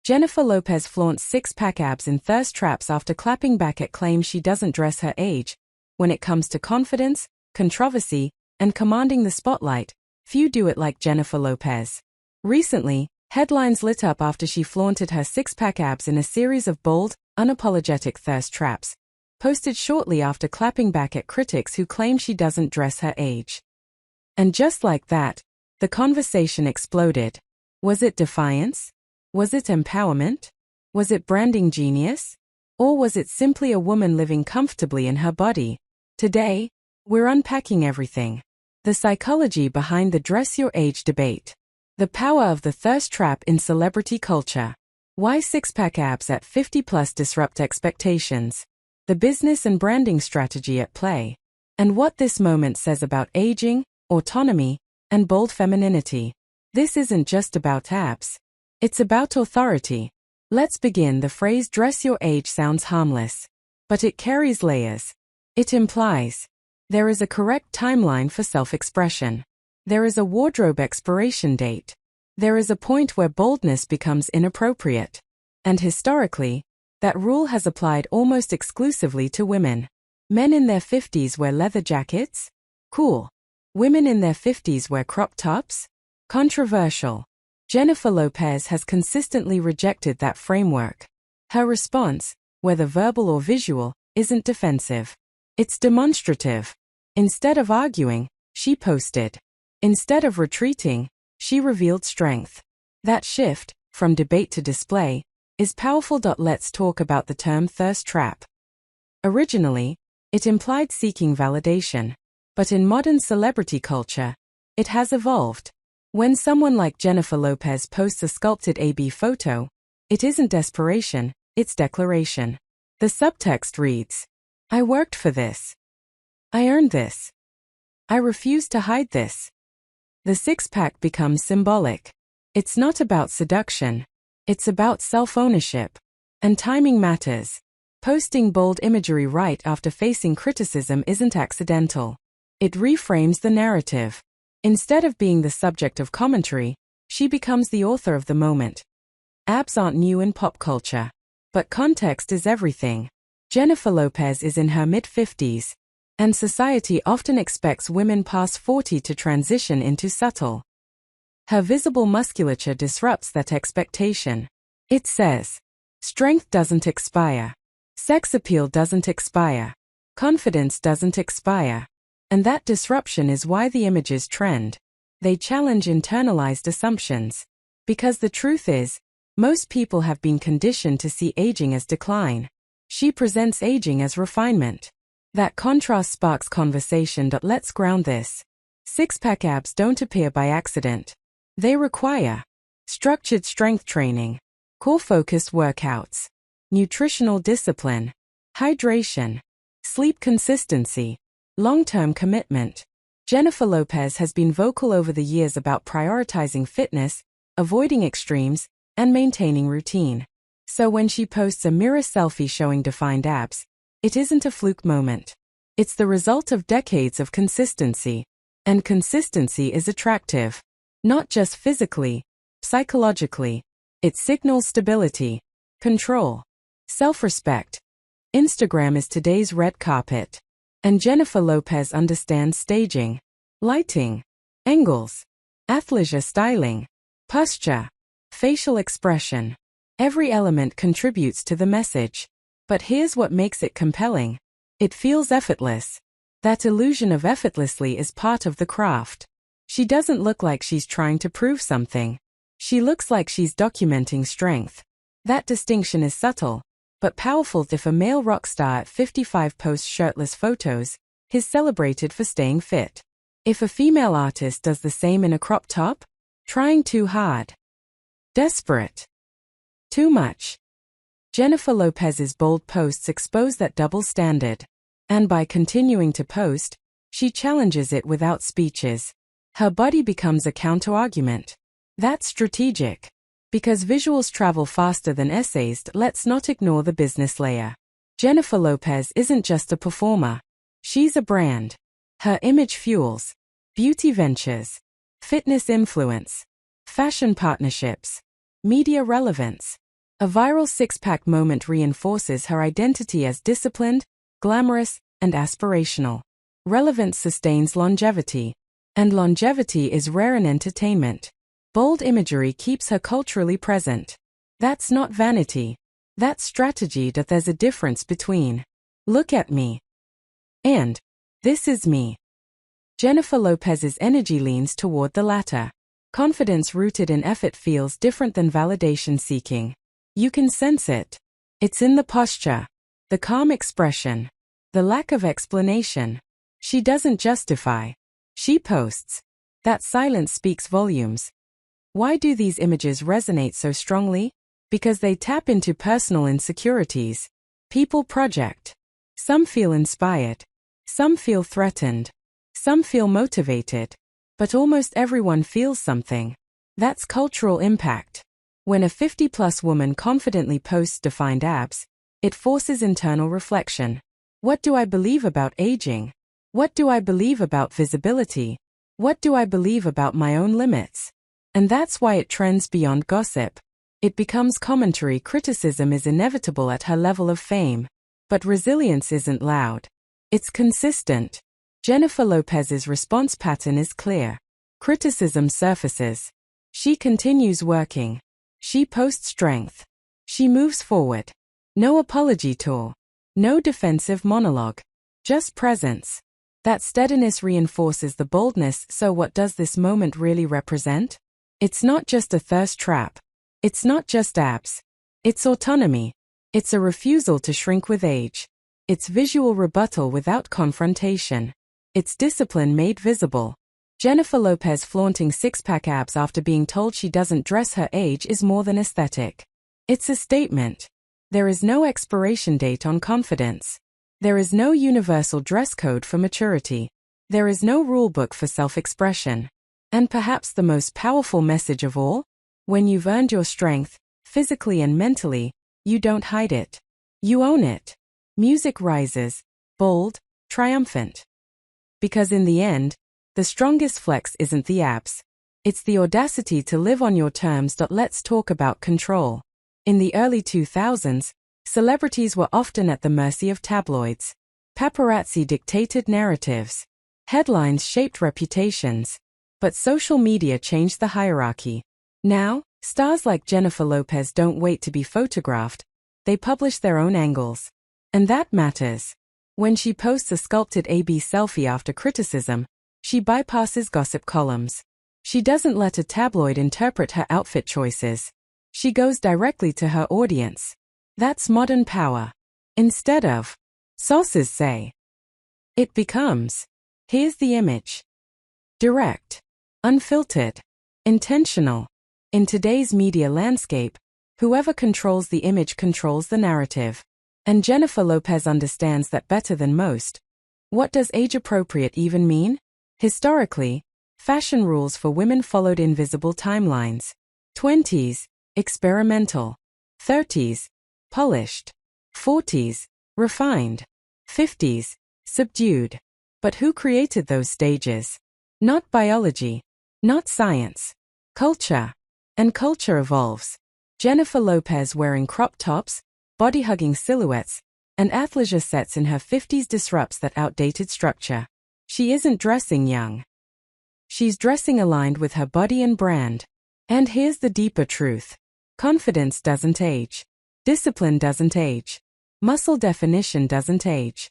Jennifer Lopez flaunts six-pack abs in thirst traps after clapping back at claims she doesn't dress her age. When it comes to confidence, controversy, and commanding the spotlight, few do it like Jennifer Lopez. Recently, headlines lit up after she flaunted her six-pack abs in a series of bold, unapologetic thirst traps, posted shortly after clapping back at critics who claim she doesn't dress her age. And just like that, the conversation exploded. Was it defiance? Was it empowerment? Was it branding genius? Or was it simply a woman living comfortably in her body? Today, we're unpacking everything. The psychology behind the dress your age debate. The power of the thirst trap in celebrity culture. Why six-pack abs at 50+ disrupt expectations. The business and branding strategy at play. And what this moment says about aging, autonomy, and bold femininity. This isn't just about abs. It's about authority. Let's begin. The phrase dress your age sounds harmless. But it carries layers. It implies there is a correct timeline for self-expression. There is a wardrobe expiration date. There is a point where boldness becomes inappropriate. And historically, that rule has applied almost exclusively to women. Men in their 50s wear leather jackets? Cool. Women in their 50s wear crop tops? Controversial. Jennifer Lopez has consistently rejected that framework. Her response, whether verbal or visual, isn't defensive. It's demonstrative. Instead of arguing, she posted. Instead of retreating, she revealed strength. That shift, from debate to display, is powerful. Let's talk about the term thirst trap. Originally, it implied seeking validation. But in modern celebrity culture, it has evolved. When someone like Jennifer Lopez posts a sculpted AB photo, it isn't desperation, it's declaration. The subtext reads, I worked for this. I earned this. I refuse to hide this. The six-pack becomes symbolic. It's not about seduction. It's about self-ownership. And timing matters. Posting bold imagery right after facing criticism isn't accidental. It reframes the narrative. Instead of being the subject of commentary, she becomes the author of the moment. Abs aren't new in pop culture. But context is everything. Jennifer Lopez is in her mid-50s, and society often expects women past 40 to transition into subtle. Her visible musculature disrupts that expectation. It says, strength doesn't expire. Sex appeal doesn't expire. Confidence doesn't expire. And that disruption is why the images trend. They challenge internalized assumptions. Because the truth is, most people have been conditioned to see aging as decline. She presents aging as refinement. That contrast sparks conversation. Let's ground this. Six-pack abs don't appear by accident. They require structured strength training, core-focused workouts, nutritional discipline, hydration, sleep consistency, long-term commitment. Jennifer Lopez has been vocal over the years about prioritizing fitness, avoiding extremes, and maintaining routine. So when she posts a mirror selfie showing defined abs, it isn't a fluke moment. It's the result of decades of consistency. And consistency is attractive. Not just physically, psychologically. It signals stability, control, self-respect. Instagram is today's red carpet. And Jennifer Lopez understands staging, lighting, angles, athleisure styling, posture, facial expression. Every element contributes to the message. But here's what makes it compelling. It feels effortless. That illusion of effortlessly is part of the craft. She doesn't look like she's trying to prove something. She looks like she's documenting strength. That distinction is subtle, but powerful. If a male rock star at 55 posts shirtless photos, he's celebrated for staying fit. If a female artist does the same in a crop top, trying too hard. Desperate. Too much. Jennifer Lopez's bold posts expose that double standard. And by continuing to post, she challenges it without speeches. Her body becomes a counter-argument. That's strategic. Because visuals travel faster than essays. Let's not ignore the business layer. Jennifer Lopez isn't just a performer. She's a brand. Her image fuels beauty ventures, fitness influence, fashion partnerships, media relevance. A viral six-pack moment reinforces her identity as disciplined, glamorous, and aspirational. Relevance sustains longevity. And longevity is rare in entertainment. Bold imagery keeps her culturally present. That's not vanity. That's strategy. That there's a difference between "look at me" and "this is me." Jennifer Lopez's energy leans toward the latter. Confidence rooted in effort feels different than validation seeking. You can sense it. It's in the posture, the calm expression, the lack of explanation. She doesn't justify. She posts. That silence speaks volumes. Why do these images resonate so strongly? Because they tap into personal insecurities. People project. Some feel inspired. Some feel threatened. Some feel motivated. But almost everyone feels something. That's cultural impact. When a 50-plus woman confidently posts defined abs, it forces internal reflection. What do I believe about aging? What do I believe about visibility? What do I believe about my own limits? And that's why it trends beyond gossip. It becomes commentary. Criticism is inevitable at her level of fame. But resilience isn't loud. It's consistent. Jennifer Lopez's response pattern is clear. Criticism surfaces. She continues working. She posts strength. She moves forward. No apology tour. No defensive monologue. Just presence. That steadiness reinforces the boldness. So what does this moment really represent? It's not just a thirst trap. It's not just abs. It's autonomy. It's a refusal to shrink with age. It's visual rebuttal without confrontation. It's discipline made visible. Jennifer Lopez flaunting six-pack abs after being told she doesn't dress her age is more than aesthetic. It's a statement. There is no expiration date on confidence. There is no universal dress code for maturity. There is no rulebook for self-expression. And perhaps the most powerful message of all? When you've earned your strength, physically and mentally, you don't hide it. You own it. Music rises, bold, triumphant. Because in the end, the strongest flex isn't the abs. It's the audacity to live on your terms. Let's talk about control. In the early 2000s, celebrities were often at the mercy of tabloids. Paparazzi dictated narratives. Headlines shaped reputations. But social media changed the hierarchy. Now, stars like Jennifer Lopez don't wait to be photographed. They publish their own angles. And that matters. When she posts a sculpted AB selfie after criticism, she bypasses gossip columns. She doesn't let a tabloid interpret her outfit choices. She goes directly to her audience. That's modern power. Instead of sources say, it becomes, here's the image. Direct. Unfiltered. Intentional. In today's media landscape, whoever controls the image controls the narrative. And Jennifer Lopez understands that better than most. What does age-appropriate even mean? Historically, fashion rules for women followed invisible timelines. 20s, experimental. 30s, polished. 40s, refined. 50s, subdued. But who created those stages? Not biology. Not science. Culture. And culture evolves. Jennifer Lopez wearing crop tops, body-hugging silhouettes, and athleisure sets in her 50s disrupts that outdated structure. She isn't dressing young. She's dressing aligned with her body and brand. And here's the deeper truth. Confidence doesn't age. Discipline doesn't age. Muscle definition doesn't age.